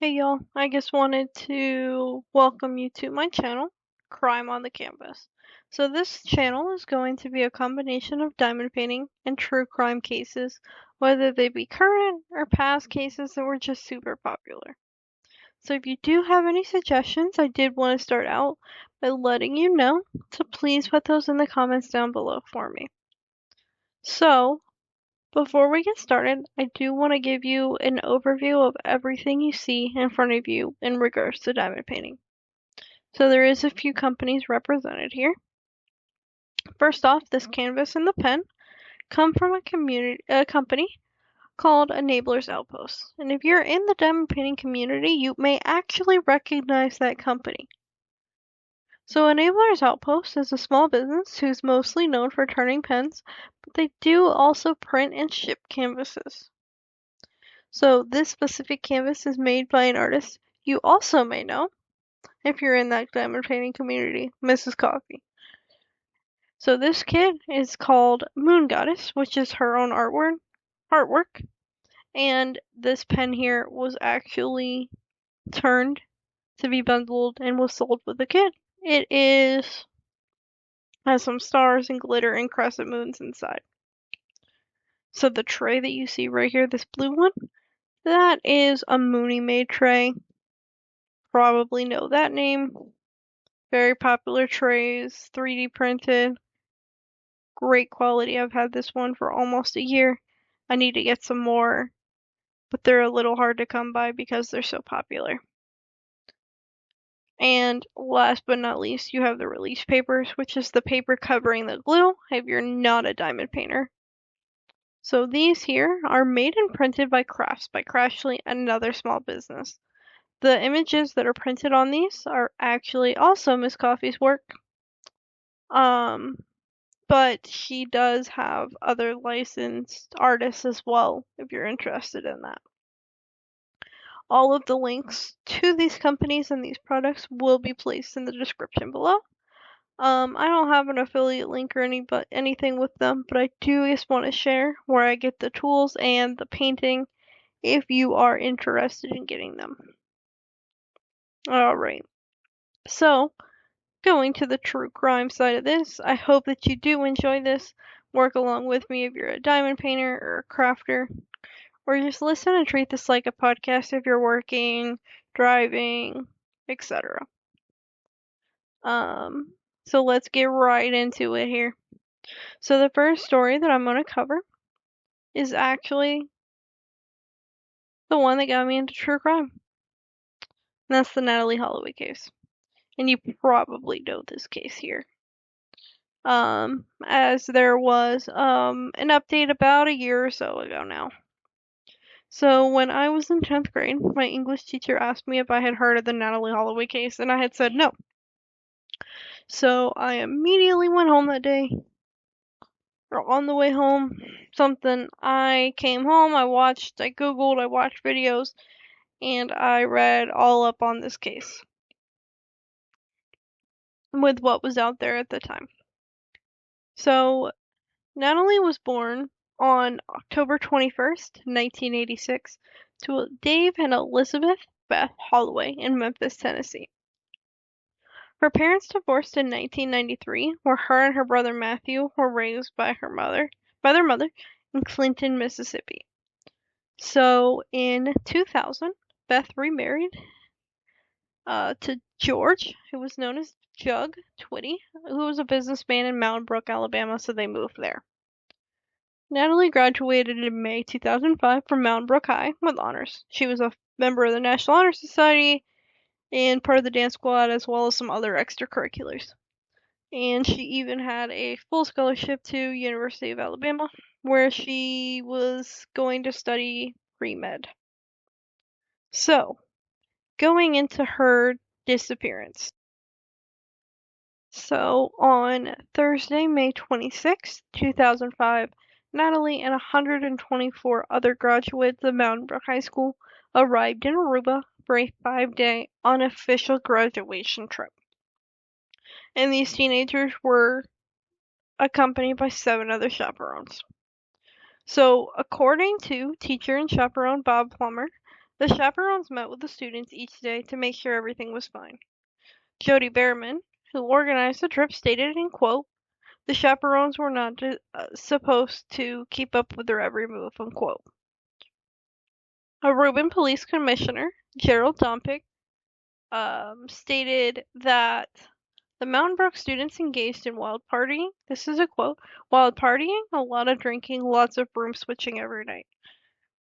Hey y'all, I just wanted to welcome you to my channel, Crime on the Canvas. So this channel is going to be a combination of diamond painting and true crime cases, whether they be current or past cases that were just super popular. So if you do have any suggestions, I did want to start out by letting you know, so please put those in the comments down below for me. So, before we get started, I do want to give you an overview of everything you see in front of you in regards to diamond painting. So there is a few companies represented here. First off, this canvas and the pen come from a company called Enabler's Outpost. And if you're in the diamond painting community, you may actually recognize that company. So Enabler's Outpost is a small business who's mostly known for turning pens, but they do also print and ship canvases. So this specific canvas is made by an artist you also may know if you're in that diamond painting community, Mrs. Coffee. So this kit is called Moon Goddess, which is her own artwork, and this pen here was actually turned to be bundled and was sold with the kit. Has some stars and glitter and crescent moons inside. So the tray that you see right here, this blue one, that is a Moony made tray. Probably know that name. Very popular trays, 3D printed, great quality. I've had this one for almost a year. I need to get some more, but they're a little hard to come by because they're so popular. And last but not least, you have the release papers, which is the paper covering the glue if you're not a diamond painter. So these here are made and printed by Crafts by Crashly, another small business. The images that are printed on these are actually also Miss Coffee's work. But she does have other licensed artists as well, if you're interested in that. All of the links to these companies and these products will be placed in the description below. I don't have an affiliate link or anything with them, but I do just want to share where I get the tools and the painting if you are interested in getting them. Alright, so going to the true crime side of this, I hope that you do enjoy this. Work along with me if you're a diamond painter or a crafter, or just listen and treat this like a podcast if you're working, driving, etc. So let's get right into it here. So the first story that I'm going to cover is actually the one that got me into true crime. And that's the Natalee Holloway case. And you probably know this case here. As there was an update about a year or so ago now. So when I was in 10th grade, my English teacher asked me if I had heard of the Natalee Holloway case, and I had said no. So I immediately went home that day, or on the way home, I came home, I Googled, I watched videos, and I read all up on this case with what was out there at the time. So Natalee was born on October 21st, 1986, to Dave and Elizabeth Beth Holloway in Memphis, Tennessee. Her parents divorced in 1993, where her and her brother Matthew were raised by their mother in Clinton, Mississippi. So in 2000, Beth remarried to George, who was known as Jug Twitty, who was a businessman in Mountain Brook, Alabama, so they moved there. Natalee graduated in May 2005 from Mountain Brook High with honors. She was a member of the National Honor Society and part of the dance squad, as well as some other extracurriculars. And she even had a full scholarship to University of Alabama, where she was going to study pre-med. So, going into her disappearance. So, on Thursday, May 26, 2005, Natalee and 124 other graduates of Mountain Brook High School arrived in Aruba for a 5-day unofficial graduation trip. And these teenagers were accompanied by 7 other chaperones. So, according to teacher and chaperone Bob Plummer, The chaperones met with the students each day to make sure everything was fine. Jody Behrman, who organized the trip, stated in quote, "The chaperones were not supposed to keep up with their every move," unquote. A Reuben police commissioner, Gerald Dompick, stated that the Mountain Brook students engaged in wild partying. This is a quote. "Wild partying, a lot of drinking, lots of broom switching every night.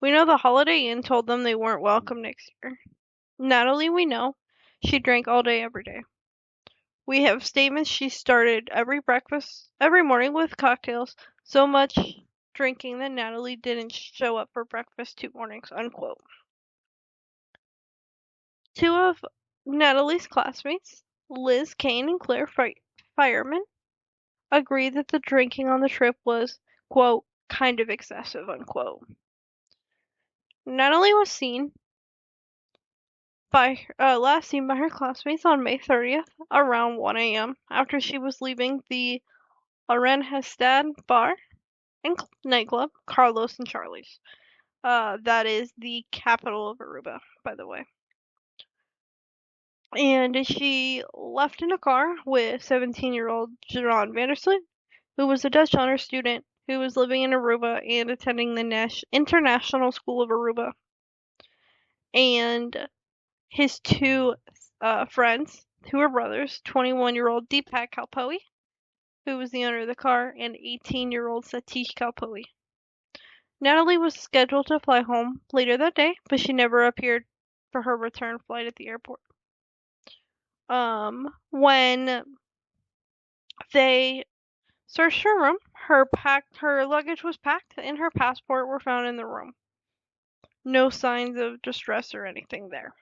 We know the Holiday Inn told them they weren't welcome next year. Natalee, we know. She drank all day every day. We have statements she started every morning with cocktails, so much drinking that Natalee didn't show up for breakfast 2 mornings," unquote. Two of Natalee's classmates, Liz Kane and Claire Fireman, agreed that the drinking on the trip was, quote, "kind of excessive," unquote. Natalee was last seen by her classmates on May 30th around 1 a.m. after she was leaving the Aranjestad bar and nightclub, Carlos and Charlie's. That is the capital of Aruba, by the way. And she left in a car with 17-year-old Jeroen Vandersloot, who was a Dutch honors student who was living in Aruba and attending the International School of Aruba. And his two friends, who were brothers, 21-year-old Deepak Kalpoe, who was the owner of the car, and 18-year-old Satish Kalpoe. Natalee was scheduled to fly home later that day, but she never appeared for her return flight at the airport. When they searched her room, her luggage was packed and her passport were found in the room. No signs of distress or anything there.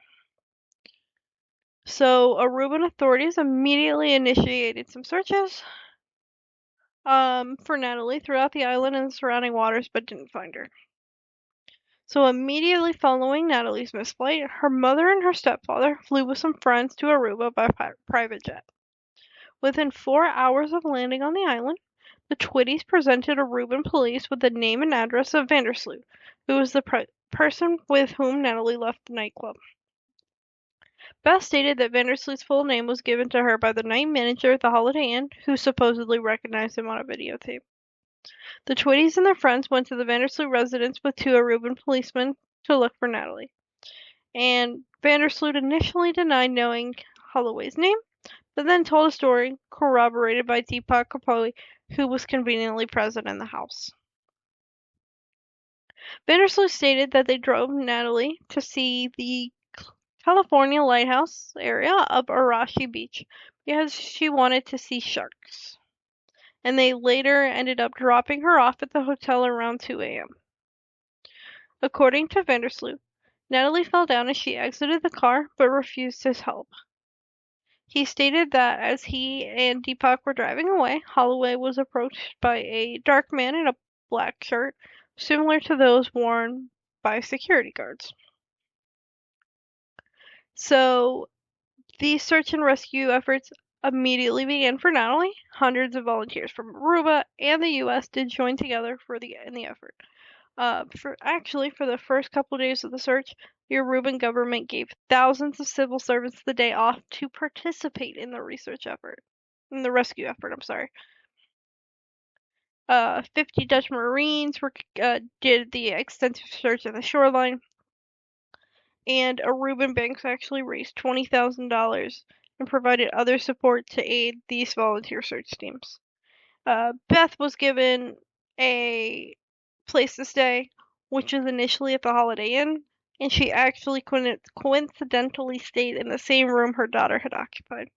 So Aruban authorities immediately initiated some searches for Natalee throughout the island and the surrounding waters, but didn't find her. So immediately following Natalee's misflight, her mother and her stepfather flew with some friends to Aruba by private jet. Within 4 hours of landing on the island, the Twitties presented Aruban police with the name and address of Vandersloot, who was the person with whom Natalee left the nightclub. Beth stated that Vandersloot's full name was given to her by the night manager at the Holiday Inn, who supposedly recognized him on a videotape. The Twitties and their friends went to the Vandersloot residence with 2 Aruban policemen to look for Natalee. And Vandersloot initially denied knowing Holloway's name, but then told a story corroborated by Deepak Kalpoe, who was conveniently present in the house. Vandersloot stated that they drove Natalee to see the California lighthouse area of Arashi Beach because she wanted to see sharks. And they later ended up dropping her off at the hotel around 2 a.m. According to Vandersloot, Natalee fell down as she exited the car but refused his help. He stated that as he and Deepak were driving away, Holloway was approached by a dark man in a black shirt, similar to those worn by security guards. So the search and rescue efforts immediately began for Natalee. Hundreds of volunteers from Aruba and the U.S. did join together in the effort. For the first couple days of the search, the Aruban government gave thousands of civil servants the day off to participate in the rescue effort. 50 Dutch Marines did the extensive search of the shoreline, and Aruban banks actually raised $20,000 and provided other support to aid these volunteer search teams. Beth was given a place to stay, which was initially at the Holiday Inn, and she actually coincidentally stayed in the same room her daughter had occupied.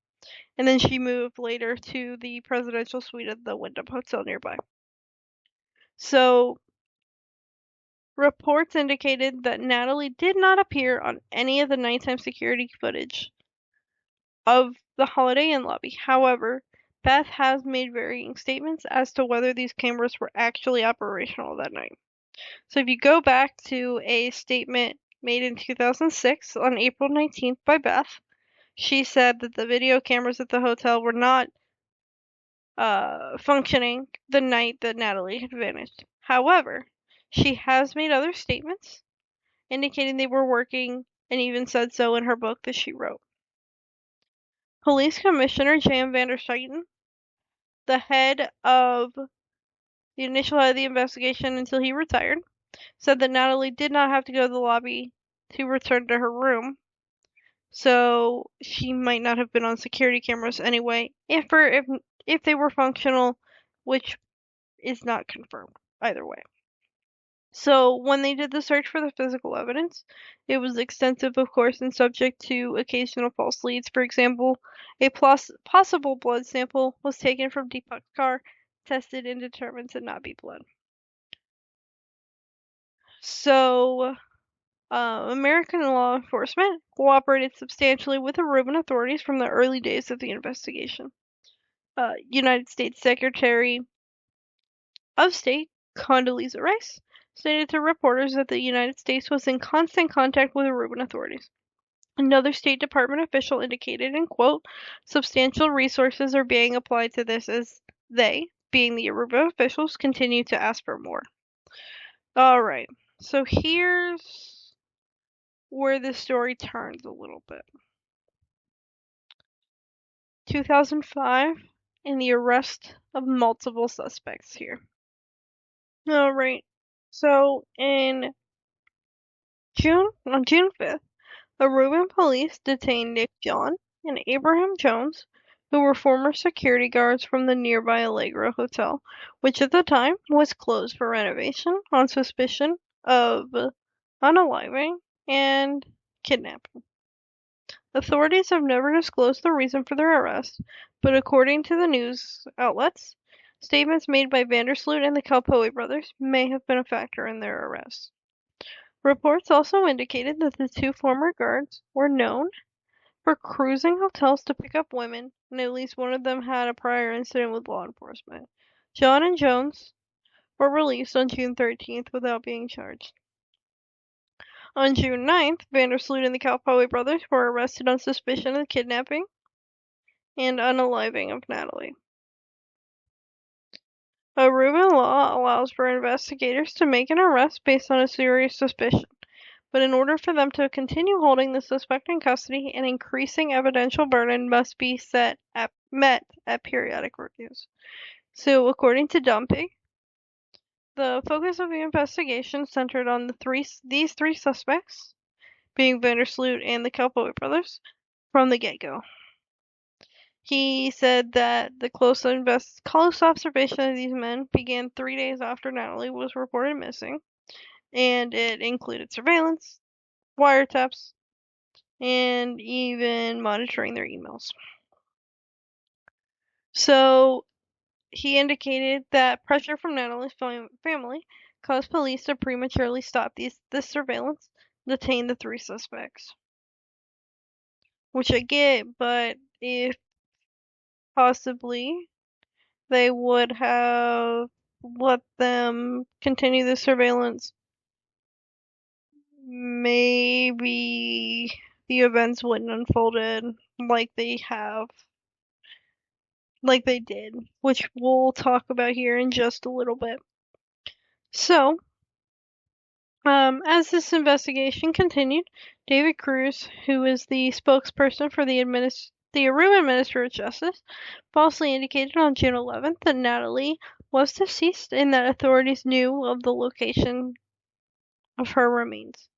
And then she moved later to the presidential suite at the Wyndham Hotel nearby. So, reports indicated that Natalee did not appear on any of the nighttime security footage of the Holiday Inn lobby. However, Beth has made varying statements as to whether these cameras were actually operational that night. So if you go back to a statement made in 2006 on April 19th by Beth, she said that the video cameras at the hotel were not functioning the night that Natalee had vanished. However, she has made other statements, indicating they were working, and even said so in her book that she wrote. Police Commissioner Jan van der Schuiten, the initial head of the investigation until he retired, said that Natalee did not have to go to the lobby to return to her room, so she might not have been on security cameras anyway, if they were functional, which is not confirmed either way. So when they did the search for the physical evidence, it was extensive, of course, and subject to occasional false leads. For example, a possible blood sample was taken from Deepak's car, tested, and determined to not be blood. So, American law enforcement cooperated substantially with the Reuben authorities from the early days of the investigation. United States Secretary of State Condoleezza Rice stated to reporters that the United States was in constant contact with the Reuben authorities. Another State Department official indicated, and quote, substantial resources are being applied to this as they, being the Aruba officials, continue to ask for more. Alright, so here's where the story turns a little bit. 2005, and the arrest of multiple suspects here. Alright, so on June 5th, the Reuben police detained Nick John and Abraham Jones, who were former security guards from the nearby Allegro Hotel, which at the time was closed for renovation, on suspicion of unaliving and kidnapping. Authorities have never disclosed the reason for their arrest, but according to the news outlets, statements made by Vandersloot and the Holloway brothers may have been a factor in their arrest. Reports also indicated that the two former guards were known for cruising hotels to pick up women, and at least one of them had a prior incident with law enforcement. John and Jones were released on June 13th without being charged. On June 9th, Vandersloot and the Holloway brothers were arrested on suspicion of kidnapping and unaliving of Natalee. Reuben law allows for investigators to make an arrest based on a serious suspicion, but in order for them to continue holding the suspect in custody, an increasing evidential burden must be met at periodic reviews. So, according to Dumpy, the focus of the investigation centered on these three suspects, being Vandersloot and the Holloway brothers, from the get-go. He said that the close observation of these men began 3 days after Natalee was reported missing, and it included surveillance, wiretaps, and even monitoring their emails. So he indicated that pressure from Natalee's family caused police to prematurely stop this surveillance, detain the three suspects. Which I get, but if possibly they would have let them continue the surveillance, maybe the events wouldn't unfolded like they did, which we'll talk about here in just a little bit. So, as this investigation continued, David Cruz, who is the spokesperson for the Aruba Minister of Justice, falsely indicated on June 11th that Natalee was deceased and that authorities knew of the location of her remains.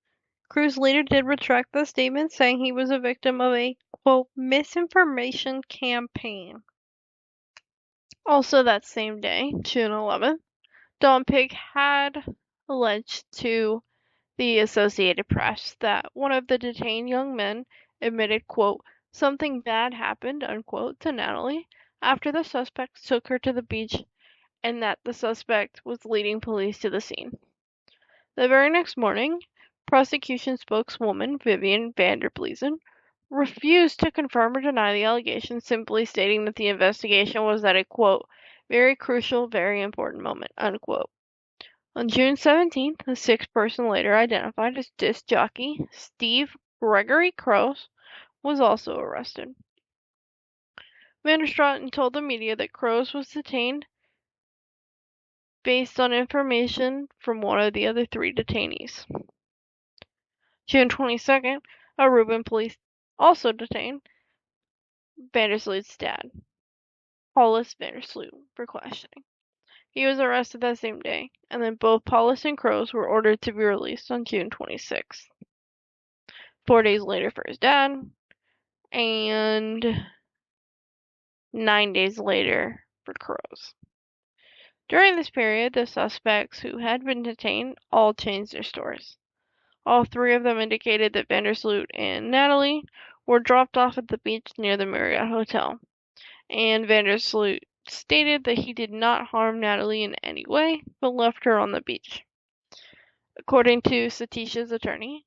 Cruz later did retract the statement, saying he was a victim of a, quote, misinformation campaign. Also that same day, June 11th, Don Pig had alleged to the Associated Press that one of the detained young men admitted, quote, something bad happened, unquote, to Natalee after the suspect took her to the beach, and that the suspect was leading police to the scene. The very next morning, prosecution spokeswoman Vivian Vanderblezen refused to confirm or deny the allegation, simply stating that the investigation was at a, quote, very crucial, very important moment, unquote. On June 17th, a sixth person later identified as disc jockey Steve Gregory Crouse was also arrested. Vanderstraten told the media that Crouse was detained based on information from one of the other three detainees. June 22nd, Aruban police also detained Vandersloot's dad, Paulus Vandersloot, for questioning. He was arrested that same day, and then both Paulus and Crows were ordered to be released on June 26th. 4 days later for his dad, and 9 days later for Crows. During this period, the suspects who had been detained all changed their stories. All three of them indicated that Vandersloot and Natalee were dropped off at the beach near the Marriott Hotel, and Vandersloot stated that he did not harm Natalee in any way, but left her on the beach. According to Satish's attorney,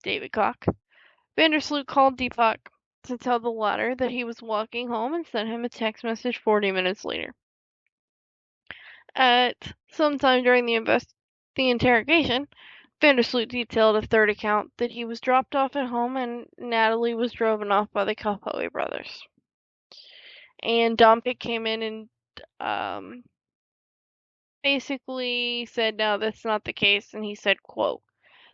David Koch, Vandersloot called Deepak to tell the latter that he was walking home and sent him a text message 40 minutes later. At some time during the interrogation, Vandersloot detailed a third account that he was dropped off at home and Natalee was driven off by the Holloway brothers. And Dompick came in and basically said, no, that's not the case, and he said, quote,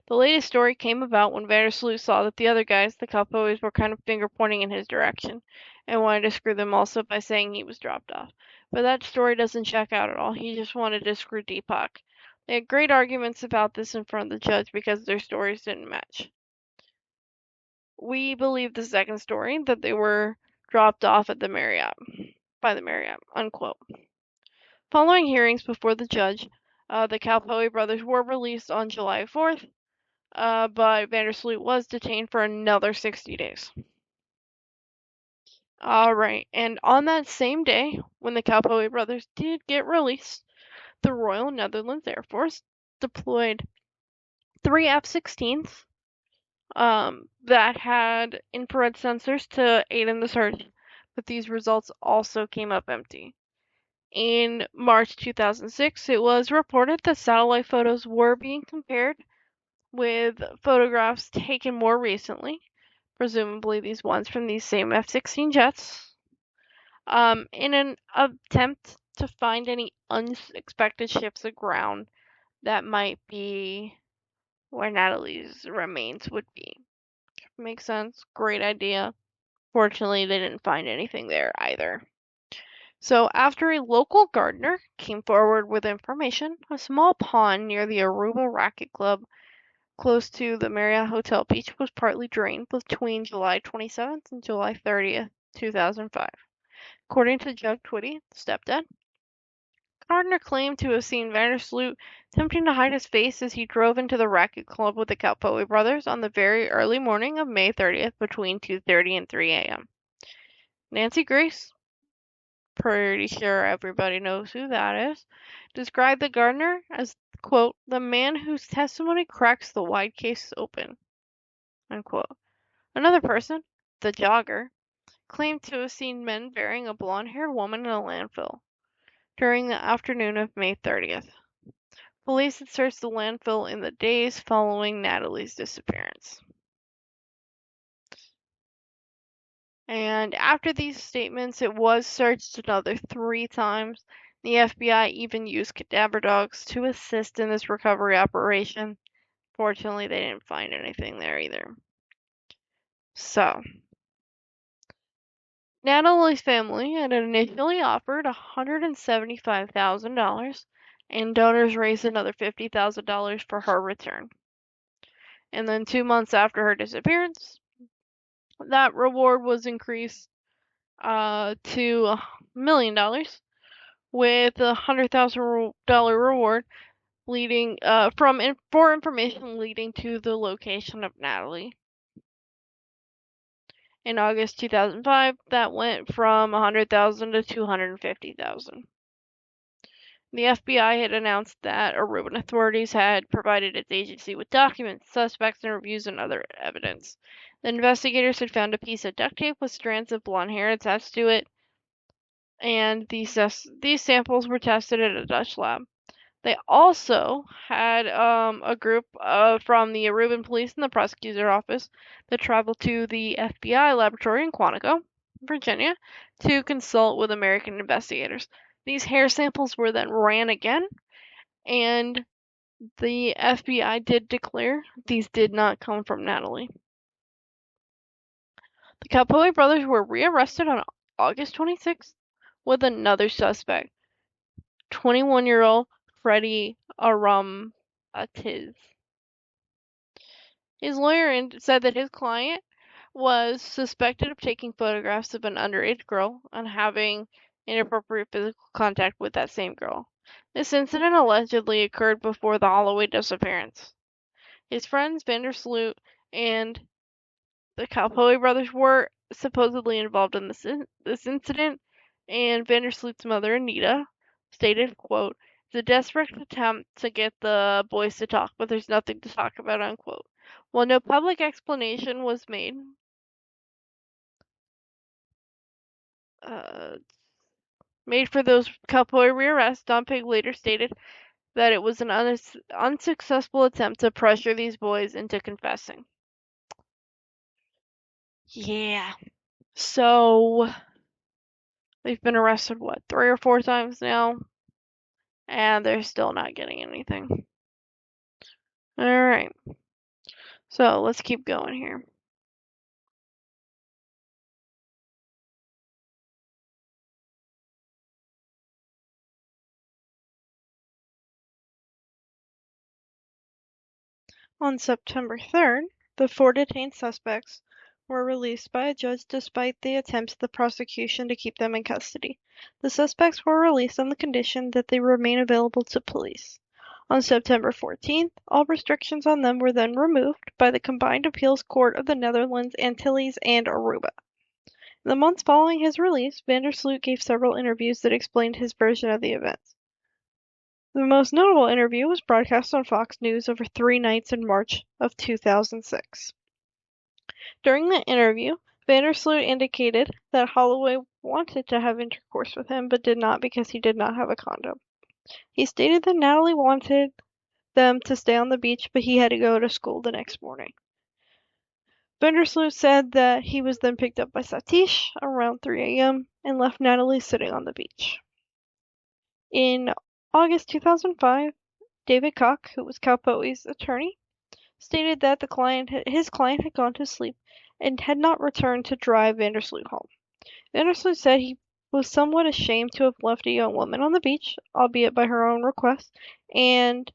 "The latest story came about when Vandersloot saw that the other guys, the Cowboys, were kind of finger pointing in his direction, and wanted to screw them also by saying he was dropped off. But that story doesn't check out at all. He just wanted to screw Deepak. They had great arguments about this in front of the judge because their stories didn't match. We believe the second story, that they were dropped off at the Marriott, by the Marriott," unquote. Following hearings before the judge, the Cowboy brothers were released on July 4th, but Vandersloot was detained for another 60 days. Alright, and on that same day, when the Holloway brothers did get released, the Royal Netherlands Air Force deployed 3 F-16s that had infrared sensors to aid in the search, but these results also came up empty. In March 2006, it was reported that satellite photos were being compared with photographs taken more recently, presumably these ones from these same F-16 jets, in an attempt to find any unexpected shifts of ground that might be where Natalee's remains would be. Makes sense. Great idea. Fortunately, they didn't find anything there either. So after a local gardener came forward with information, a small pond near the Aruba Racket Club close to the Marriott Hotel beach was partly drained between July 27th and July 30th, 2005. According to Jug Twitty, stepdad, Gardner claimed to have seen Vandersloot attempting to hide his face as he drove into the racket club with the Holloway brothers on the very early morning of May 30th between 2:30 and 3 a.m. Nancy Grace, pretty sure everybody knows who that is, described the Gardner as, quote, "the man whose testimony cracks the wide case open," unquote. Another person, the jogger, claimed to have seen men burying a blonde-haired woman in a landfill during the afternoon of May 30th. Police had searched the landfill in the days following Natalee's disappearance. And after these statements, it was searched another 3 times. The FBI even used cadaver dogs to assist in this recovery operation. Fortunately, they didn't find anything there either. So, Natalee's family had initially offered $175,000, and donors raised another $50,000 for her return. And then 2 months after her disappearance, that reward was increased to $1 million, with a $100,000 reward leading for information leading to the location of Natalee. In August 2005, that went from $100,000 to $250,000. The FBI had announced that Aruban authorities had provided its agency with documents, suspects, and reviews and other evidence. The investigators had found a piece of duct tape with strands of blonde hair attached to it, and these samples were tested at a Dutch lab. They also had a group from the Aruban police and the prosecutor's office that traveled to the FBI laboratory in Quantico, Virginia, to consult with American investigators. These hair samples were then ran again, and The FBI did declare these did not come from Natalee. The Holloway brothers were rearrested on August 26th with another suspect, 21-year-old Freddie Arumatiz. His lawyer said that his client was suspected of taking photographs of an underage girl and having inappropriate physical contact with that same girl. This incident allegedly occurred before the Holloway disappearance. His friends Vandersloot and the Holloway brothers were supposedly involved in this incident, and Vandersloot's mother, Anita, stated, quote, "It's a desperate attempt to get the boys to talk, but there's nothing to talk about," unquote. While no public explanation was uh, made for those Holloway rearrests, Don Pig later stated that it was an unsuccessful attempt to pressure these boys into confessing. Yeah. So, they've been arrested, what, 3 or 4 times now? And they're still not getting anything. Alright. So, let's keep going here. On September 3rd, the 4 detained suspects were released by a judge despite the attempts of the prosecution to keep them in custody. The suspects were released on the condition that they remain available to police. On September 14th, all restrictions on them were then removed by the Combined Appeals Court of the Netherlands, Antilles, and Aruba. In the months following his release, Vandersloot gave several interviews that explained his version of the events. The most notable interview was broadcast on Fox News over 3 nights in March of 2006. During the interview, Vandersloot indicated that Holloway wanted to have intercourse with him but did not because he did not have a condom. He stated that Natalee wanted them to stay on the beach, but he had to go to school the next morning. Vandersloot said that he was then picked up by Satish around 3 a.m. and left Natalee sitting on the beach. In August 2005, David Koch, who was Kalpoe's attorney, stated that his client had gone to sleep and had not returned to drive Vandersloot home. Vandersloot said he was somewhat ashamed to have left a young woman on the beach, albeit by her own request, and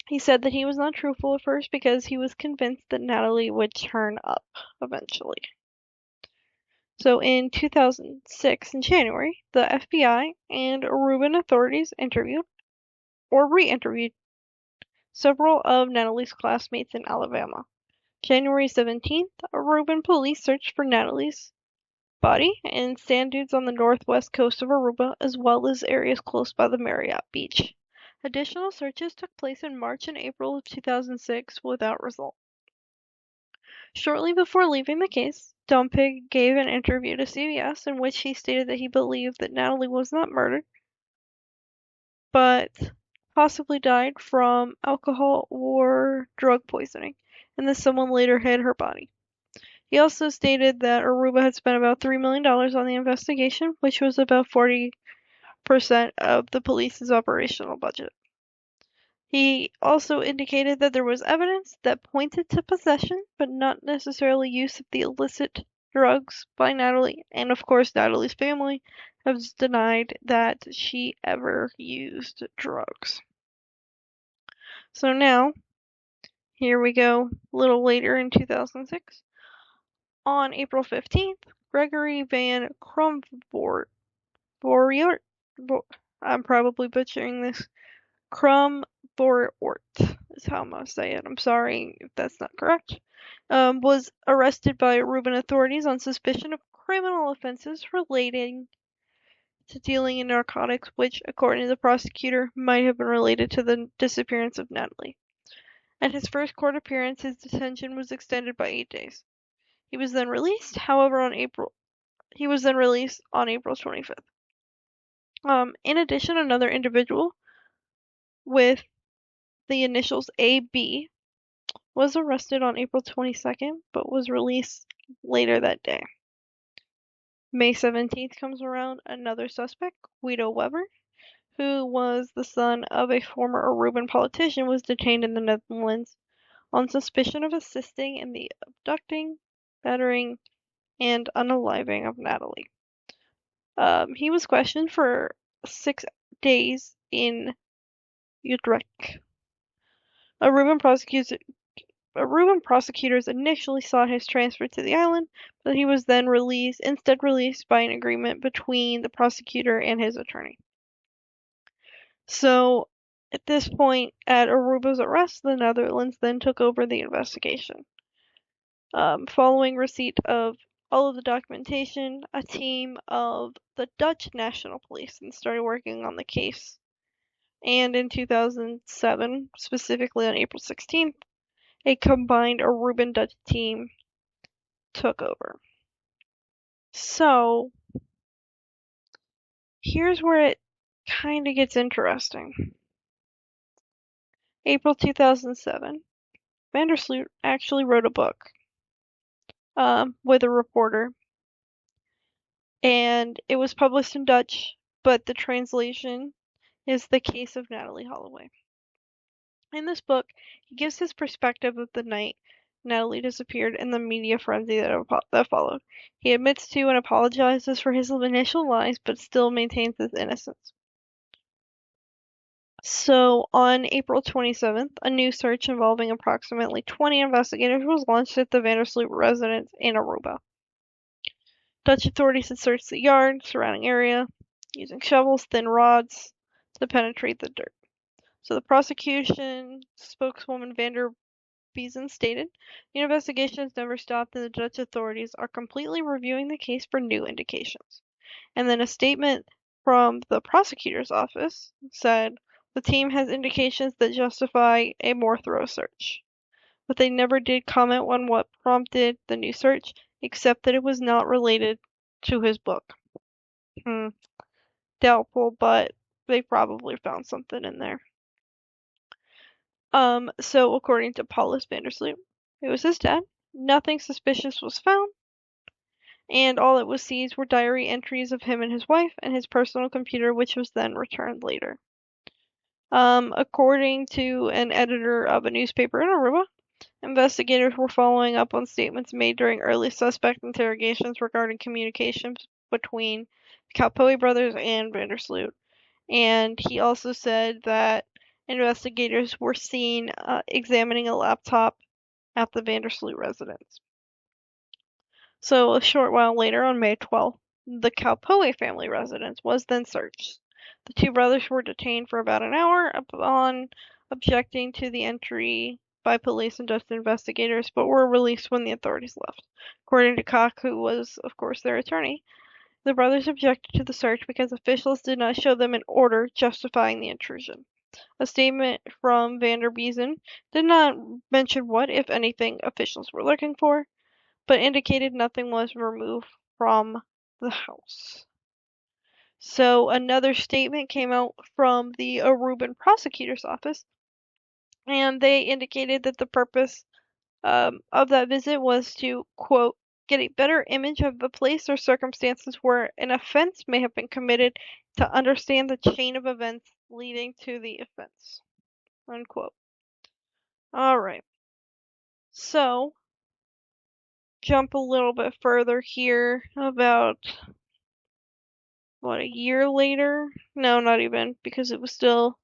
he said that he was not truthful at first because he was convinced that Natalee would turn up eventually. So in 2006, in January, the FBI and Aruban authorities interviewed or re-interviewed several of Natalee's classmates in Alabama. January 17th, Aruban police searched for Natalee's body in sand dunes on the northwest coast of Aruba, as well as areas close by the Marriott Beach. Additional searches took place in March and April of 2006 without result. Shortly before leaving the case, Dumpig gave an interview to CBS in which he stated that he believed that Natalee was not murdered, but possibly died from alcohol or drug poisoning, and that someone later hid her body. He also stated that Aruba had spent about $3 million on the investigation, which was about 40% of the police's operational budget. He also indicated that there was evidence that pointed to possession, but not necessarily use of the illicit drugs by Natalee, and of course Natalee's family has denied that she ever used drugs. So now, here we go a little later in 2006. On April 15th, Gregory Van Kromvoort, I'm probably butchering this, Kromvoort is how I'm going to say it. I'm sorry if that's not correct. Was arrested by Aruban authorities on suspicion of criminal offenses relating to dealing in narcotics, which, according to the prosecutor, might have been related to the disappearance of Natalee. At his first court appearance, his detention was extended by 8 days. He was then released, however, on April 25th. In addition, another individual with the initials AB was arrested on April 22nd, but was released later that day. May 17th comes around, another suspect, Guido Weber, who was the son of a former Aruban politician, was detained in the Netherlands on suspicion of assisting in the abducting, battering, and unaliving of Natalee. He was questioned for 6 days in Utrecht. Aruban prosecutors initially sought his transfer to the island, but he was then instead released by an agreement between the prosecutor and his attorney. So, at this point, at Aruba's arrest, the Netherlands then took over the investigation. Following receipt of all of the documentation, a team of the Dutch National Police then started working on the case. And in 2007, specifically on April 16th, a combined Aruban-Dutch team took over. So, here's where it kind of gets interesting. April 2007, Vandersloot actually wrote a book with a reporter, and it was published in Dutch, but the translation is The Case of Natalee Holloway. In this book, he gives his perspective of the night Natalee disappeared and the media frenzy that followed. He admits to and apologizes for his initial lies, but still maintains his innocence. So, on April 27th, a new search involving approximately 20 investigators was launched at the Vandersloot residence in Aruba. Dutch authorities had searched the yard, surrounding area, using shovels, thin rods to penetrate the dirt. So the prosecution spokeswoman Vander Biezen stated, the investigation has never stopped and the Dutch authorities are completely reviewing the case for new indications. And then a statement from the prosecutor's office said, the team has indications that justify a more thorough search. But they never did comment on what prompted the new search, except that it was not related to his book. Doubtful, but they probably found something in there. So according to Paulus Vandersloot, it was his dad, nothing suspicious was found, and all that was seized were diary entries of him and his wife, and his personal computer, which was then returned later. According to an editor of a newspaper in Aruba, investigators were following up on statements made during early suspect interrogations regarding communications between the Kalpoe brothers and Vandersloot. And he also said that investigators were seen examining a laptop at the Vandersloot residence. So a short while later, on May 12th, the Kalpoe family residence was then searched. The two brothers were detained for about an hour upon objecting to the entry by police and Dutch investigators, but were released when the authorities left. According to Koch, who was, of course, their attorney, the brothers objected to the search because officials did not show them an order justifying the intrusion. A statement from Vander Biezen did not mention what, if anything, officials were looking for, but indicated nothing was removed from the house. So another statement came out from the Aruban prosecutor's office, and they indicated that the purpose of that visit was to, quote, get a better image of the place or circumstances where an offense may have been committed to understand the chain of events leading to the offense, unquote. Alright. So, jump a little bit further here, about, a year later? No, not even, because it was still,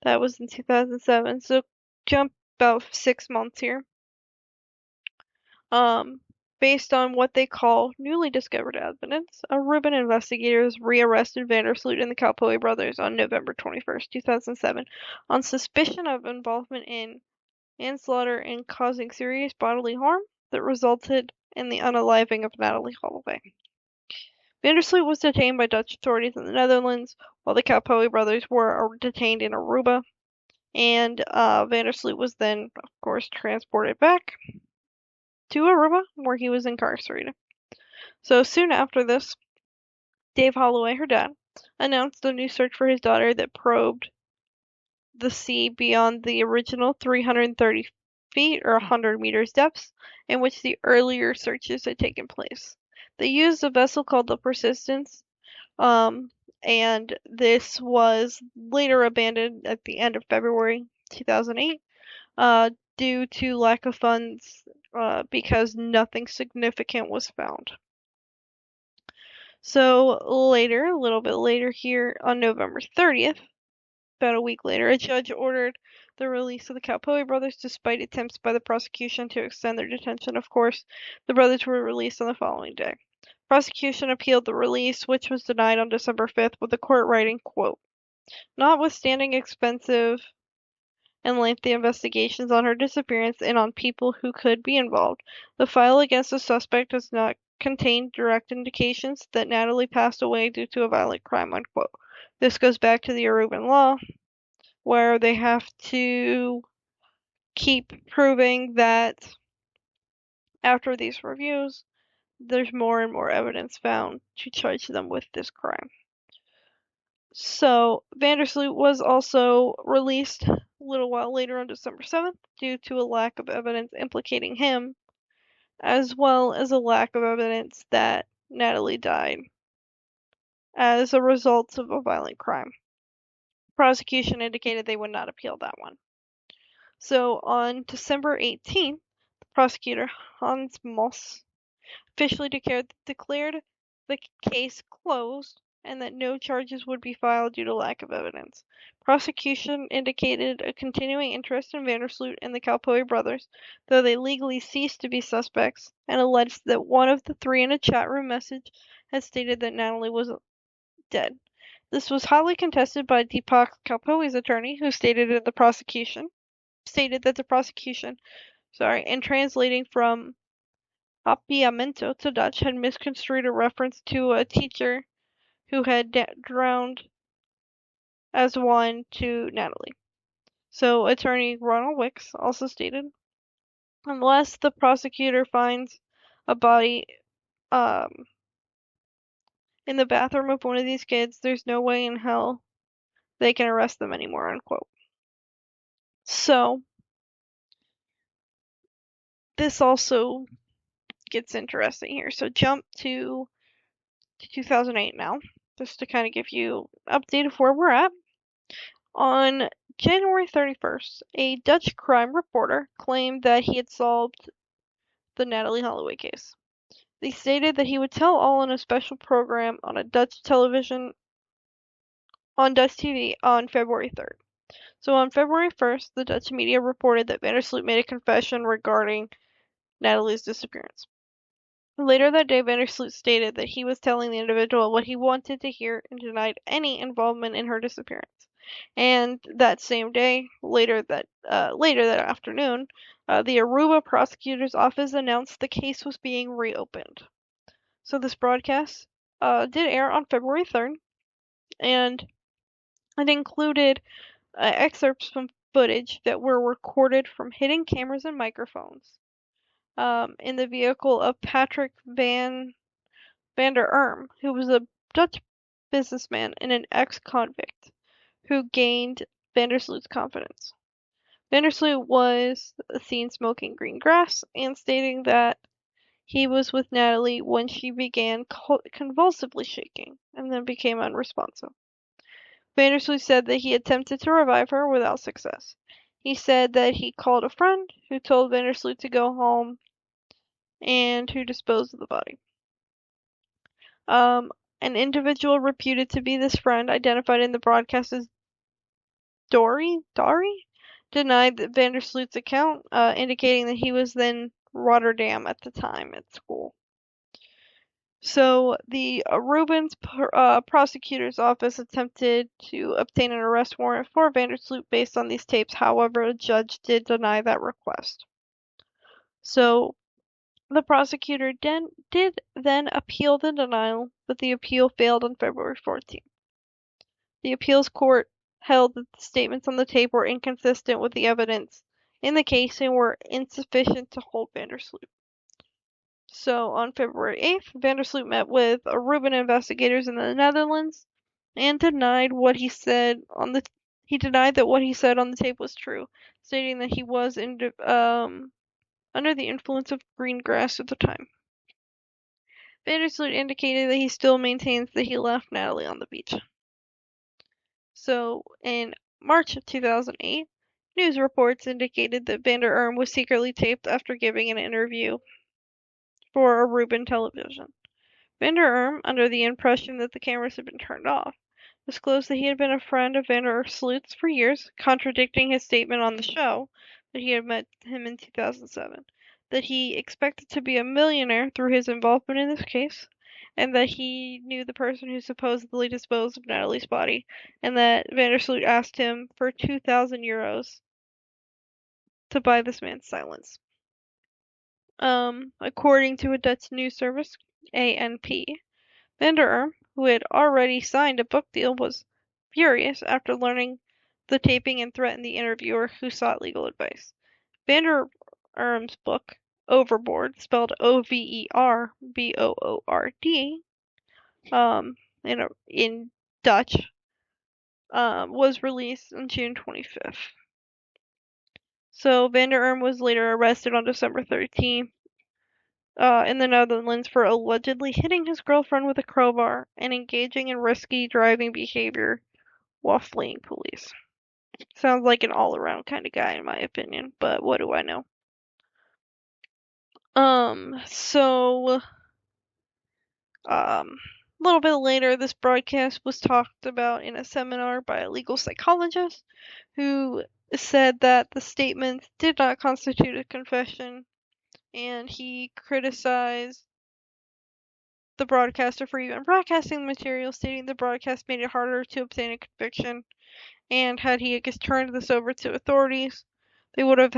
that was in 2007, so jump about 6 months here. Based on what they call newly discovered evidence, Aruban investigators rearrested Vandersloot and the Kalpoe brothers on November 21st, 2007, on suspicion of involvement in manslaughter and causing serious bodily harm that resulted in the unaliving of Natalee Holloway. Vandersloot was detained by Dutch authorities in the Netherlands, while the Kalpoe brothers were detained in Aruba, and Vandersloot was then, of course, transported back to Aruba, where he was incarcerated. So soon after this, Dave Holloway, her dad, announced a new search for his daughter that probed the sea beyond the original 330 feet or 100 meters depths in which the earlier searches had taken place. They used a vessel called the Persistence, and this was later abandoned at the end of February 2008 due to lack of funds because nothing significant was found. So later, a little bit later here on November 30th, about a week later, a judge ordered the release of the Holloway brothers despite attempts by the prosecution to extend their detention. Of course, the brothers were released on the following day. Prosecution appealed the release, which was denied on December 5th, with the court writing, quote, "Notwithstanding expensive and lengthy investigations on her disappearance and on people who could be involved, the file against the suspect does not contain direct indications that Natalee passed away due to a violent crime," unquote. This goes back to the Aruban law, where they have to keep proving that after these reviews, there's more and more evidence found to charge them with this crime. So, Vandersloot was also released a little while later on December 7th due to a lack of evidence implicating him, as well as a lack of evidence that Natalee died as a result of a violent crime. Prosecution indicated they would not appeal that one. So, on December 18th, prosecutor Hans Moss officially declared the case closed and that no charges would be filed due to lack of evidence. Prosecution indicated a continuing interest in Vandersloot and the Holloway brothers, though they legally ceased to be suspects, and alleged that one of the three in a chat room message had stated that Natalee was dead. This was hotly contested by Deepak Holloway's attorney, who stated that the prosecution, in translating from Appiamento to Dutch, had misconstrued a reference to a teacher who had drowned as one to Natalee. So attorney Ronald Wicks also stated, unless the prosecutor finds a body in the bathroom of one of these kids, there's no way in hell they can arrest them anymore, unquote. So this also gets interesting here. So jump to 2008 now, just to kind of give you an update of where we're at. On January 31st, a Dutch crime reporter claimed that he had solved the Natalee Holloway case. They stated that he would tell all in a special program on Dutch TV on February 3rd. So on February 1st, the Dutch media reported that Vandersloot made a confession regarding Natalee's disappearance. Later that day, Vandersloot stated that he was telling the individual what he wanted to hear and denied any involvement in her disappearance. And that same day, later that afternoon, the Aruba prosecutor's office announced the case was being reopened. So this broadcast did air on February 3rd, and it included excerpts from footage that were recorded from hidden cameras and microphones in the vehicle of Patrick van der Erm, who was a Dutch businessman and an ex-convict who gained Vandersloot's confidence. Vandersloot was seen smoking green grass and stating that he was with Natalee when she began convulsively shaking and then became unresponsive. Vandersloot said that he attempted to revive her without success. He said that he called a friend who told Vandersloot to go home and who disposed of the body. An individual reputed to be this friend, identified in the broadcast as Dari, denied that Vandersloot's account, indicating that he was in Rotterdam at the time at school. So the Aruban's prosecutor's office attempted to obtain an arrest warrant for Vandersloot based on these tapes. However, a judge did deny that request. So the prosecutor did then appeal the denial, but the appeal failed on February 14th. The appeals court held that the statements on the tape were inconsistent with the evidence in the case and were insufficient to hold Vandersloot. So on February 8th, Vandersloot met with Aruban investigators in the Netherlands and denied that what he said on the tape was true, stating that he was under the influence of green grass at the time. Vandersloot indicated that he still maintains that he left Natalee on the beach. So, in March of 2008, news reports indicated that Vander Erm was secretly taped after giving an interview for Aruban television. Vander Erm, under the impression that the cameras had been turned off, disclosed that he had been a friend of Vander Sloot's for years, contradicting his statement on the show that he had met him in 2007, that he expected to be a millionaire through his involvement in this case, and that he knew the person who supposedly disposed of Natalee's body, and that Vander Sloot asked him for 2,000 euros to buy this man's silence. According to a Dutch news service, ANP, Vander Erm, who had already signed a book deal, was furious after learning the taping and threatened the interviewer who sought legal advice. Vander Erm's book, Overboard, spelled Overboord, in Dutch, was released on June 25th. So Vander Erm was later arrested on December 13th in the Netherlands for allegedly hitting his girlfriend with a crowbar and engaging in risky driving behavior while fleeing police. Sounds like an all-around kind of guy in my opinion, but what do I know? A little bit later, this broadcast was talked about in a seminar by a legal psychologist who said that the statements did not constitute a confession, and he criticized the broadcaster for even broadcasting the material, stating the broadcast made it harder to obtain a conviction, and had he turned this over to authorities, they would have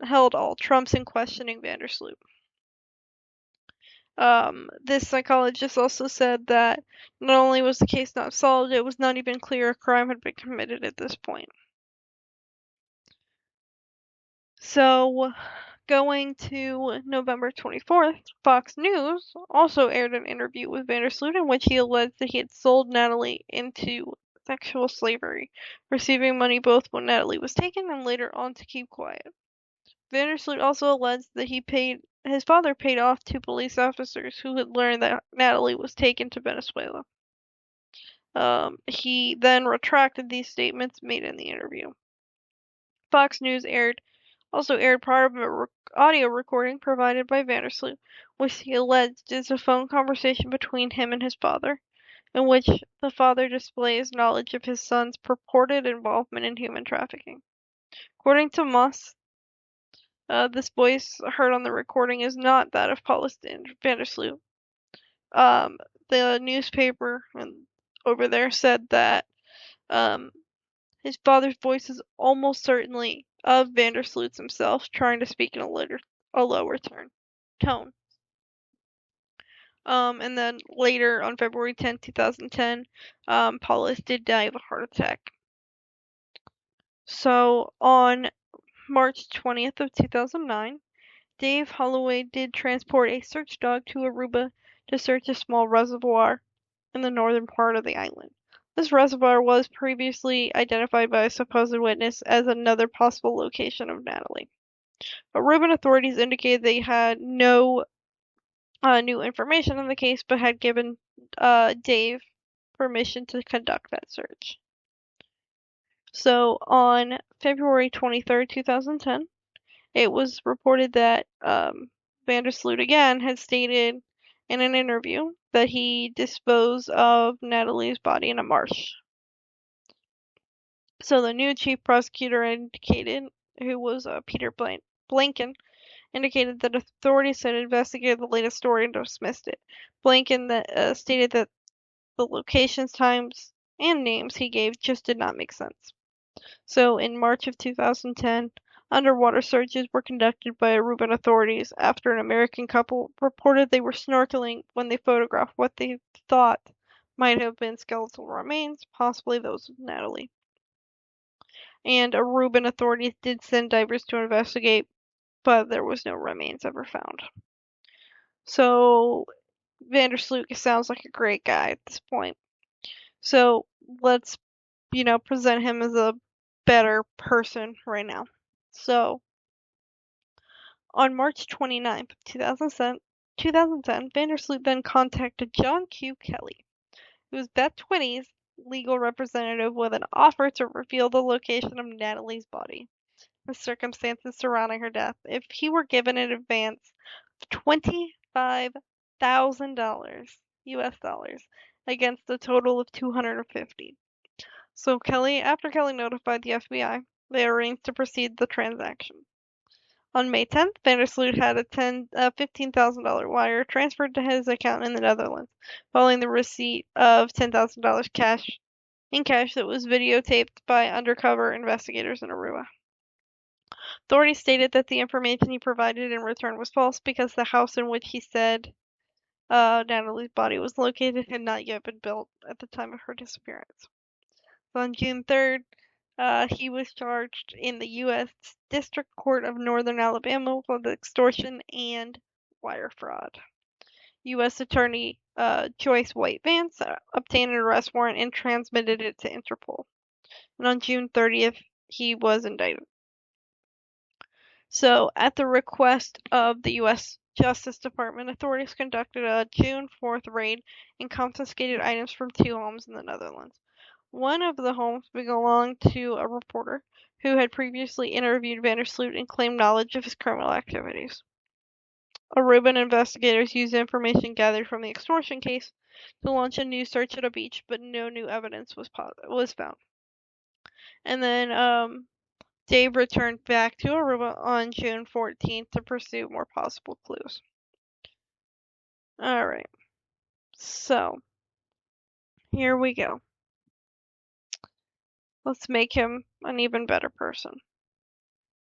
held all trumps in questioning Vandersloot. This psychologist also said that not only was the case not solved, it was not even clear a crime had been committed at this point. So, going to November 24th, Fox News also aired an interview with Vandersloot in which he alleged that he had sold Natalee into sexual slavery, receiving money both when Natalee was taken and later on to keep quiet. Vandersloot also alleged that his father paid off two police officers who had learned that Natalee was taken to Venezuela. He then retracted these statements made in the interview. Fox News also aired part of an audio recording provided by Vandersloot, which he alleged is a phone conversation between him and his father, in which the father displays knowledge of his son's purported involvement in human trafficking. According to Moss, this voice heard on the recording is not that of Paul Vandersloot. The newspaper over there said that his father's voice is almost certainly of Vandersloot himself, trying to speak in a lower tone. And then later on February 10, 2010, Paulus did die of a heart attack. So on March 20th of 2009, Dave Holloway did transport a search dog to Aruba to search a small reservoir in the northern part of the island. This reservoir was previously identified by a supposed witness as another possible location of Natalee. Aruban authorities indicated they had no new information on the case, but had given Dave permission to conduct that search. So on February 23rd, 2010, it was reported that Vandersloot again had stated in an interview that he disposed of Natalee's body in a marsh. So the new chief prosecutor indicated, who was Peter Blanken, indicated that authorities had investigated the latest story and dismissed it. Blanken stated that the locations, times, and names he gave just did not make sense. So in March of 2010, underwater searches were conducted by Aruban authorities after an American couple reported they were snorkeling when they photographed what they thought might have been skeletal remains, possibly those of Natalee. And Aruban authorities did send divers to investigate, but there was no remains ever found. So Vandersloot sounds like a great guy at this point. So let's, present him as a better person right now. So on March 29th, 2010, Vandersloot then contacted John Q. Kelly, who was Beth Twitty's legal representative with an offer to reveal the location of Natalee's body, the circumstances surrounding her death, if he were given an advance of $25,000 US dollars against a total of 250. So after Kelly notified the FBI, they arranged to proceed the transaction. On May 10th, Vandersloot had a $15,000 wire transferred to his account in the Netherlands, following the receipt of $10,000 in cash that was videotaped by undercover investigators in Aruba. Authorities stated that the information he provided in return was false because the house in which he said Natalee's body was located had not yet been built at the time of her disappearance. On June 3rd, he was charged in the U.S. District Court of Northern Alabama with extortion and wire fraud. U.S. Attorney Joyce White Vance obtained an arrest warrant and transmitted it to Interpol. And on June 30th, he was indicted. So, at the request of the U.S. Justice Department, authorities conducted a June 4th raid and confiscated items from 2 homes in the Netherlands. One of the homes belonged to a reporter who had previously interviewed Vandersloot and claimed knowledge of his criminal activities. Aruban investigators used information gathered from the extortion case to launch a new search at a beach, but no new evidence was found. And then Dave returned back to Aruba on June 14th to pursue more possible clues. Alright, so here we go. Let's make him an even better person.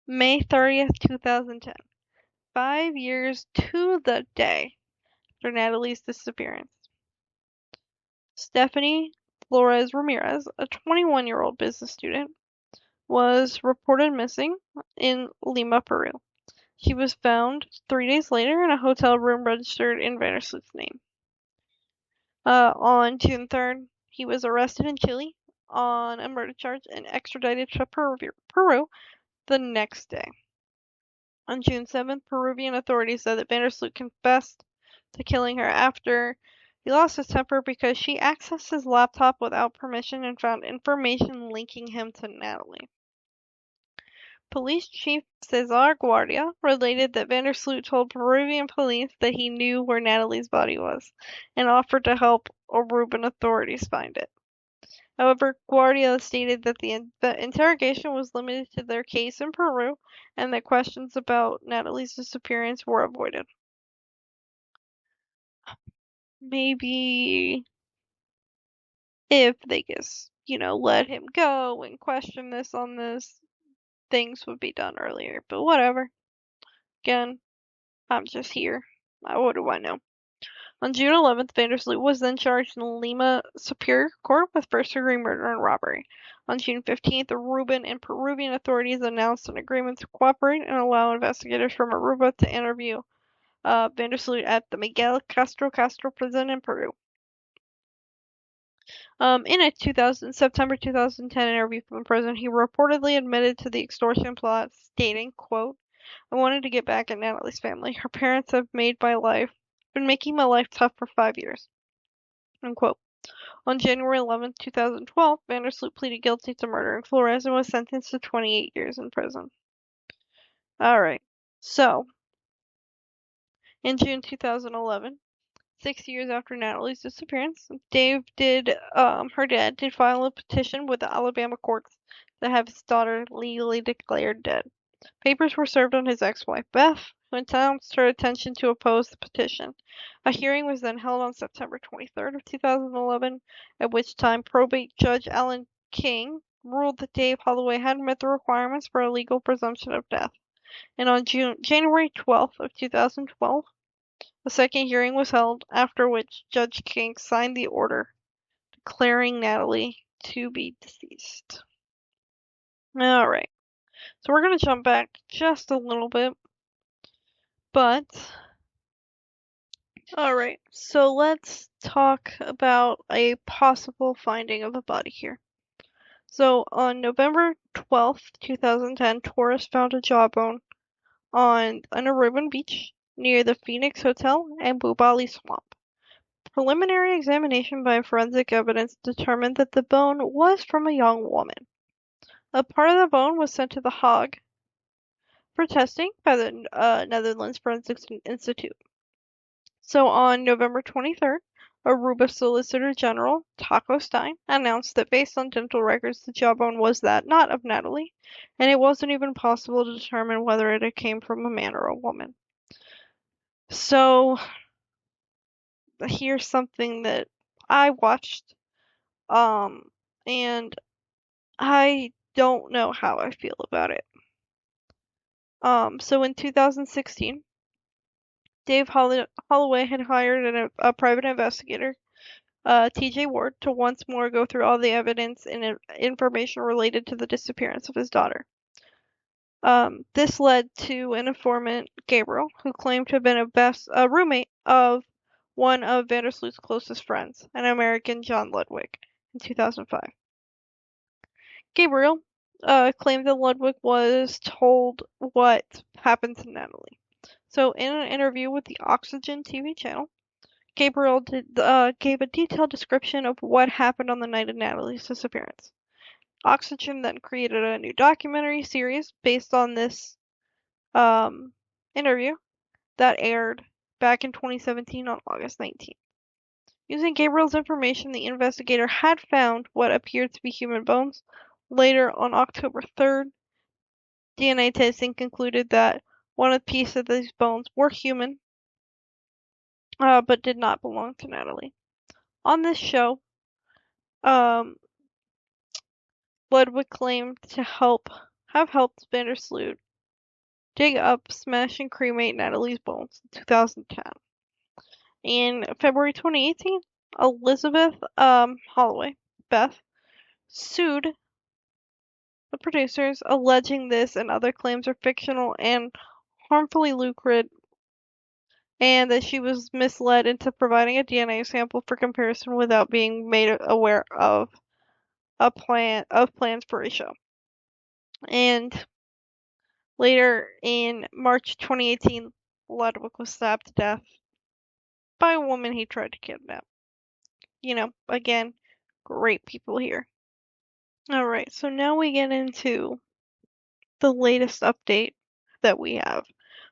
May 30th, 2010. 5 years to the day after Natalee's disappearance. Stephanie Flores Ramirez, a 21-year-old business student, was reported missing in Lima, Peru. She was found 3 days later in a hotel room registered in Vandersloot's name. On June 3rd, he was arrested in Chile on a murder charge and extradited to Peru the next day. On June 7th, Peruvian authorities said that Vandersloot confessed to killing her after he lost his temper because she accessed his laptop without permission and found information linking him to Natalee. Police Chief Cesar Guardia related that Vandersloot told Peruvian police that he knew where Natalee's body was and offered to help Aruban authorities find it. However, Guardia stated that the interrogation was limited to their case in Peru and that questions about Natalee's disappearance were avoided. Maybe if they just, let him go and question this on this, things would be done earlier, but whatever. Again, I'm just here. What do I know? On June 11th, Vandersloot was then charged in Lima Superior Court with first-degree murder and robbery. On June 15th, Aruban and Peruvian authorities announced an agreement to cooperate and allow investigators from Aruba to interview Vandersloot at the Miguel Castro prison in Peru. In a September 2010 interview from prison, he reportedly admitted to the extortion plot, stating, quote, "I wanted to get back at Natalee's family. Her parents have been making my life tough for 5 years." Unquote. On January 11, 2012, Vandersloot pleaded guilty to murdering Flores and was sentenced to 28 years in prison. Alright, so, in June 2011, 6 years after Natalee's disappearance, her dad did file a petition with the Alabama courts to have his daughter legally declared dead. Papers were served on his ex-wife, Beth, who announced her intention to oppose the petition. A hearing was then held on September 23rd of 2011, at which time probate judge Alan King ruled that Dave Holloway had met the requirements for a legal presumption of death. And on January 12th of 2012, a second hearing was held, after which Judge King signed the order declaring Natalee to be deceased. Alright, so we're going to jump back just a little bit, but alright, so let's talk about a possible finding of a body here. So on November 12th, 2010, tourists found a jawbone on an Aruban beach near the Phoenix Hotel and Bubali Swamp. Preliminary examination by forensic evidence determined that the bone was from a young woman. A part of the bone was sent to The Hague for testing by the Netherlands Forensics Institute. So on November 23rd, Aruba Solicitor General Taco Stein announced that based on dental records, the jawbone was that not of Natalee, and it wasn't even possible to determine whether it came from a man or a woman. So here's something that I watched, and I don't know how I feel about it. So in 2016, Dave Holloway had hired a private investigator, TJ Ward, to once more go through all the evidence and information related to the disappearance of his daughter. This led to an informant, Gabriel, who claimed to have been a roommate of one of Vandersloot's closest friends, an American, John Ludwig, in 2005. Gabriel claimed that Ludwig was told what happened to Natalee. So in an interview with the Oxygen TV channel, Gabriel gave a detailed description of what happened on the night of Natalee's disappearance. Oxygen then created a new documentary series based on this interview that aired back in 2017 on August 19th. Using Gabriel's information, the investigator had found what appeared to be human bones. Later, on October 3rd, DNA testing concluded that one of the pieces of these bones were human, but did not belong to Natalee. On this show, Ludwig claimed to have helped Vandersloot dig up, smash, and cremate Natalee's bones in 2010. In February 2018, Elizabeth Holloway, Beth, sued the producers, alleging this and other claims are fictional and harmfully lucrative, and that she was misled into providing a DNA sample for comparison without being made aware of plans for a show. And later in March 2018, Ludwig was stabbed to death by a woman he tried to kidnap. Again, great people here. Alright, so now we get into the latest update that we have.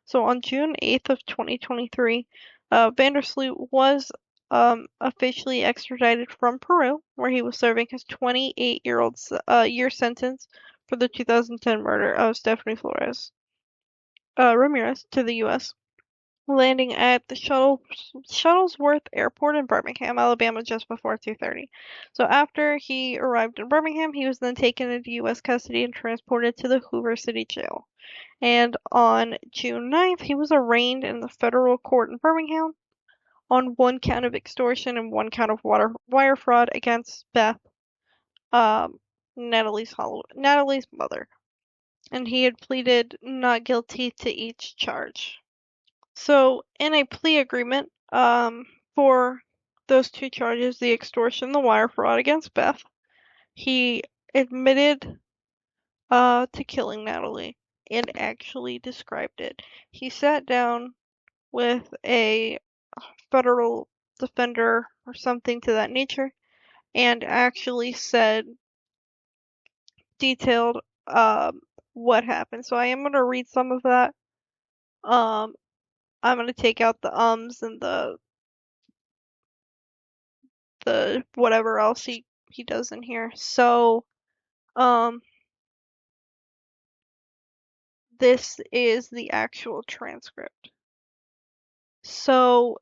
So on June 8th of 2023, Vandersloot was officially extradited from Peru, where he was serving his 28-year sentence for the 2010 murder of Stephanie Flores Ramirez to the U.S., landing at the Shuttlesworth Airport in Birmingham, Alabama, just before 2:30. So after he arrived in Birmingham, he was then taken into U.S. custody and transported to the Hoover City Jail. And on June 9th, he was arraigned in the federal court in Birmingham on one count of extortion and one count of wire fraud against Beth, Natalee's mother. And he had pleaded not guilty to each charge. So, in a plea agreement, for those two charges, the extortion, the wire fraud against Beth, he admitted to killing Natalee and actually described it. He sat down with a federal defender or something to that nature and actually detailed what happened. So I am going to read some of that. I'm going to take out the ums and the whatever else he does in here. So, this is the actual transcript. So,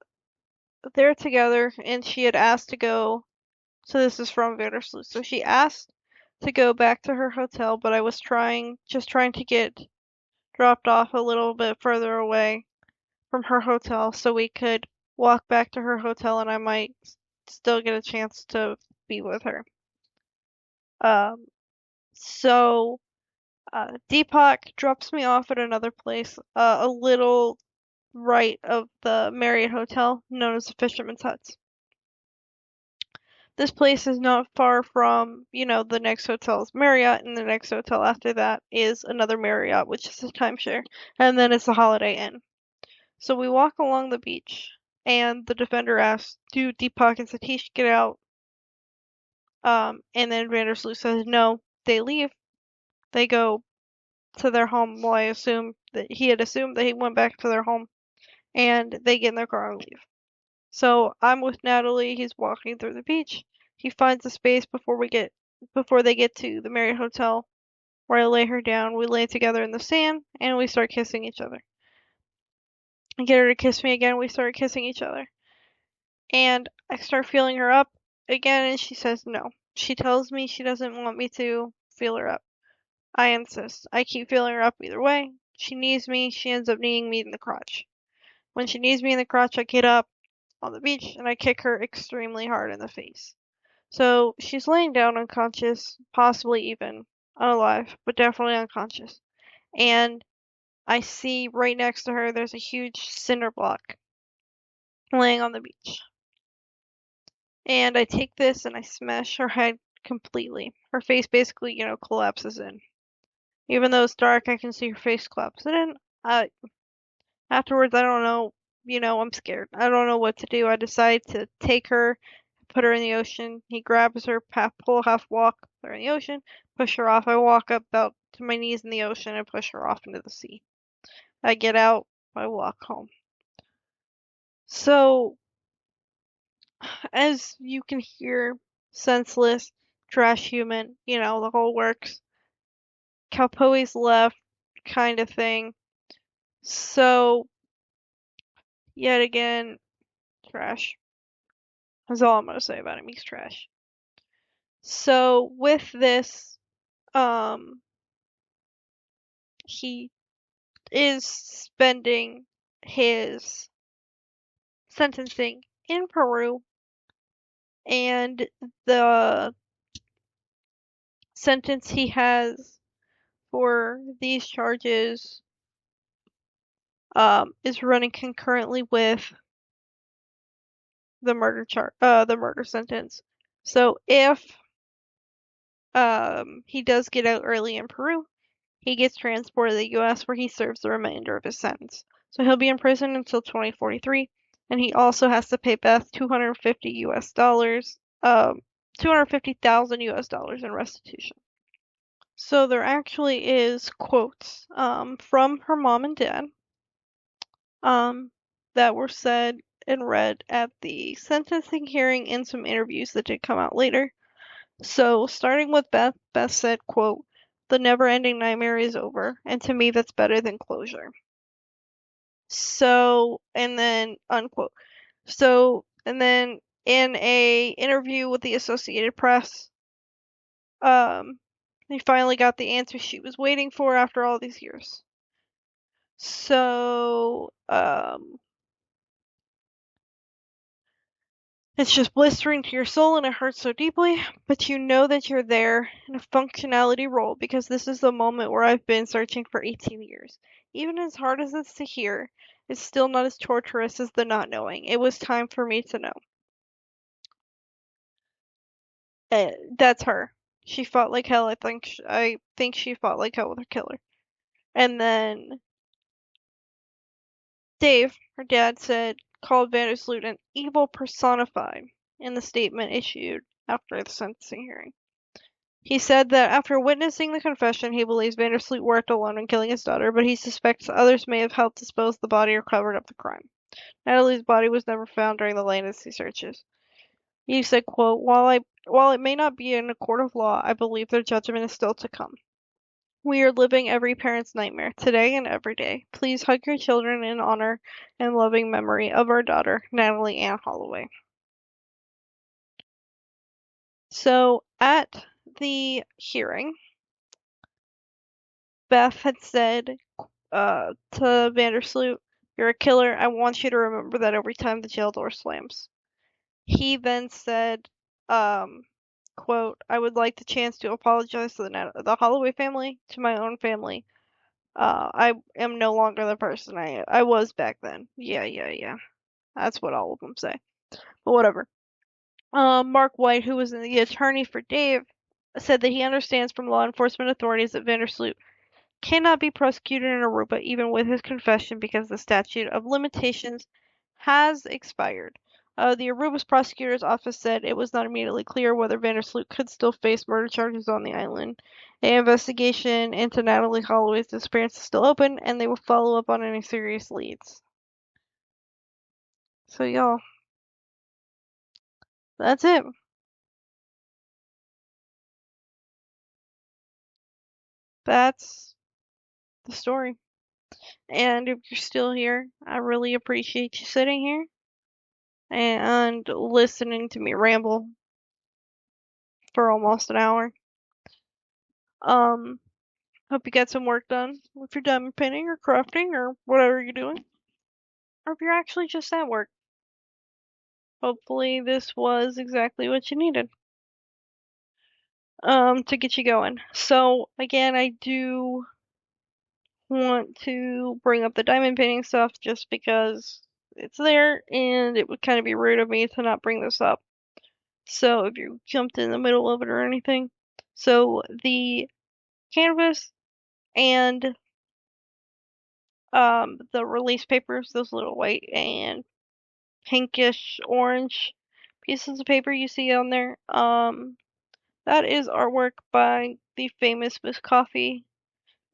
they're together, and she had asked to go. So this is from Vandersloot. So she asked to go back to her hotel, but I was just trying to get dropped off a little bit further away from her hotel so we could walk back to her hotel and I might still get a chance to be with her. So Deepak drops me off at another place, a little right of the Marriott Hotel, known as the Fisherman's Huts. This place is not far from, the next hotel is Marriott, and the next hotel after that is another Marriott, which is a timeshare, and then it's a Holiday Inn. So we walk along the beach and the defender asks, do Deepak and Satish get out? And then Vandersloot says no. They leave. They go to their home. Well, I assume that he had assumed that he went back to their home, and they get in their car and leave. So I'm with Natalee. He's walking through the beach. He finds a space before they get to the Marriott Hotel, where I lay her down. We lay together in the sand, and we start kissing each other. I get her to kiss me again. We start kissing each other, and I start feeling her up again, and she says no. She tells me she doesn't want me to feel her up. I insist. I keep feeling her up either way. She knees me. She ends up kneeing me in the crotch. When she knees me in the crotch, I get up on the beach and I kick her extremely hard in the face. So she's laying down unconscious, possibly even unalive, but definitely unconscious. And I see right next to her there's a huge cinder block laying on the beach. And I take this and I smash her head completely. Her face basically, collapses in. Even though it's dark, I can see her face collapse in. Afterwards, I don't know, I'm scared. I don't know what to do. I decide to take her, put her in the ocean. He grabs her, pull half walk, put her in the ocean, push her off. I walk up about to my knees in the ocean and push her off into the sea. I get out, I walk home. So, as you can hear, senseless, trash human, the whole works. Calpoe's left, kind of thing. So, yet again, trash. That's all I'm gonna say about him. He's trash. So with this, he is spending his sentencing in Peru, and the sentence he has for these charges is running concurrently with the murder sentence. So if he does get out early in Peru, he gets transported to the US where he serves the remainder of his sentence. So he'll be in prison until 2043, and he also has to pay Beth $250 $250,000 US in restitution. So there actually is quotes from her mom and dad that were said and read at the sentencing hearing and some interviews that did come out later. So starting with Beth said, quote, "The never-ending nightmare is over, and to me that's better than closure." So, and then unquote. So, and then in a interview with the Associated Press, they finally got the answer she was waiting for after all these years. So, it's just blistering to your soul and it hurts so deeply, but you know that you're there in a functionality role because this is the moment where I've been searching for 18 years. Even as hard as it's to hear, it's still not as torturous as the not knowing. It was time for me to know. That's her. She fought like hell. I think she fought like hell with her killer. And then Dave, her dad, called Vandersloot an evil personified in the statement issued after the sentencing hearing. He said that after witnessing the confession, he believes Vandersloot worked alone in killing his daughter, but he suspects others may have helped dispose the body or covered up the crime. Natalee's body was never found during the legacy searches. He said, quote, while it may not be in a court of law, I believe their judgment is still to come. We are living every parent's nightmare, today and every day. Please hug your children in honor and loving memory of our daughter, Natalee Ann Holloway. So, at the hearing, Beth had said to Vandersloot, "You're a killer. I want you to remember that every time the jail door slams." He then said, quote, "I would like the chance to apologize to the Holloway family, to my own family. I am no longer the person I was back then." Yeah. That's what all of them say. But whatever. Mark White, who was the attorney for Dave, said that he understands from law enforcement authorities that Vandersloot cannot be prosecuted in Aruba even with his confession because the statute of limitations has expired. The Aruba's prosecutor's office said it was not immediately clear whether Vandersloot could still face murder charges on the island. An investigation into Natalee Holloway's disappearance is still open, and they will follow up on any serious leads. So, y'all, that's it. That's the story. And if you're still here, I really appreciate you sitting here and listening to me ramble for almost an hour. Hope you get some work done with your diamond painting or crafting or whatever you're doing. Or if you're actually just at work. Hopefully this was exactly what you needed. To get you going. So again, I do want to bring up the diamond painting stuff just because it's there and it would kind of be rude of me to not bring this up. So if you jumped in the middle of it or anything. So the canvas and the release papers, those little white and pinkish orange pieces of paper you see on there, that is artwork by the famous Miss Coffee,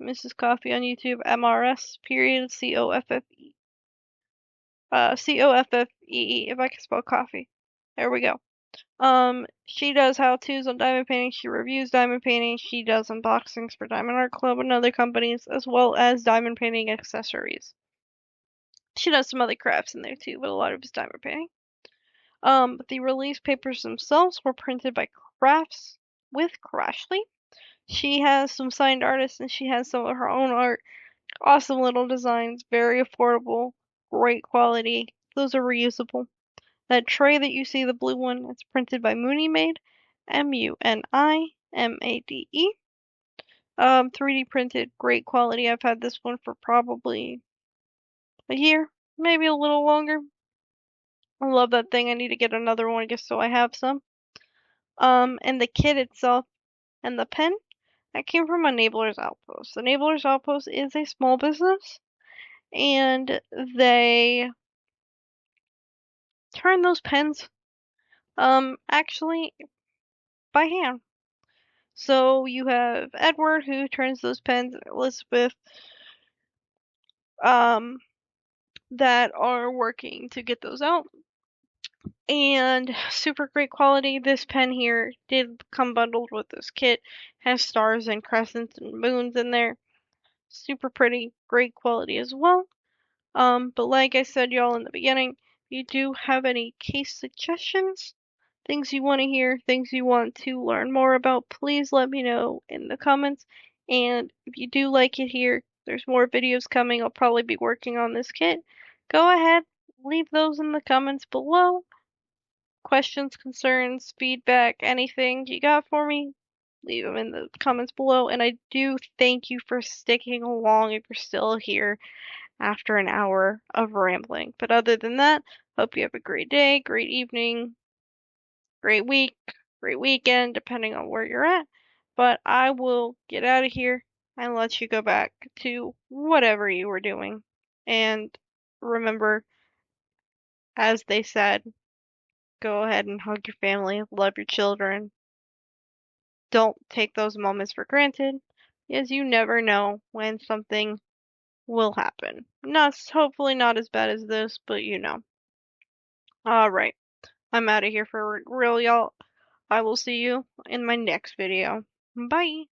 Mrs. Coffee on YouTube, MRS period COFFE. COFFEE, if I can spell coffee. There we go. She does how-tos on diamond painting, she reviews diamond painting, she does unboxings for Diamond Art Club and other companies, as well as diamond painting accessories. She does some other crafts in there too, but a lot of it's diamond painting. But the release papers themselves were printed by Crafts with Crashly. She has some signed artists and she has some of her own art. Awesome little designs, very affordable, great quality. Those are reusable. That tray that you see, the blue one, it's printed by Mooney Made, MUNIMADE. 3D printed, great quality. I've had this one for probably a year, maybe a little longer. I love that thing. I need to get another one just so I have some. And the kit itself and the pen, that came from Enabler's Outpost. Enabler's Outpost is a small business, and they turn those pens, actually by hand. So you have Edward who turns those pens, Elizabeth, that are working to get those out. And super great quality. This pen here did come bundled with this kit. Has stars and crescents and moons in there. Super pretty, great quality as well. But like I said, y'all, in the beginning, if you do have any case suggestions, things you want to hear, things you want to learn more about, please let me know in the comments. And if you do like it here, there's more videos coming. I'll probably be working on this kit. Go ahead, leave those in the comments below. Questions, concerns, feedback, anything you got for me, leave them in the comments below. And I do thank you for sticking along if you're still here after an hour of rambling. But other than that, hope you have a great day, great evening, great week, great weekend, depending on where you're at. But I will get out of here and let you go back to whatever you were doing. And remember, as they said, go ahead and hug your family, love your children. Don't take those moments for granted, as you never know when something will happen. Not hopefully not as bad as this, but you know. Alright, I'm out of here for real, y'all. I will see you in my next video. Bye!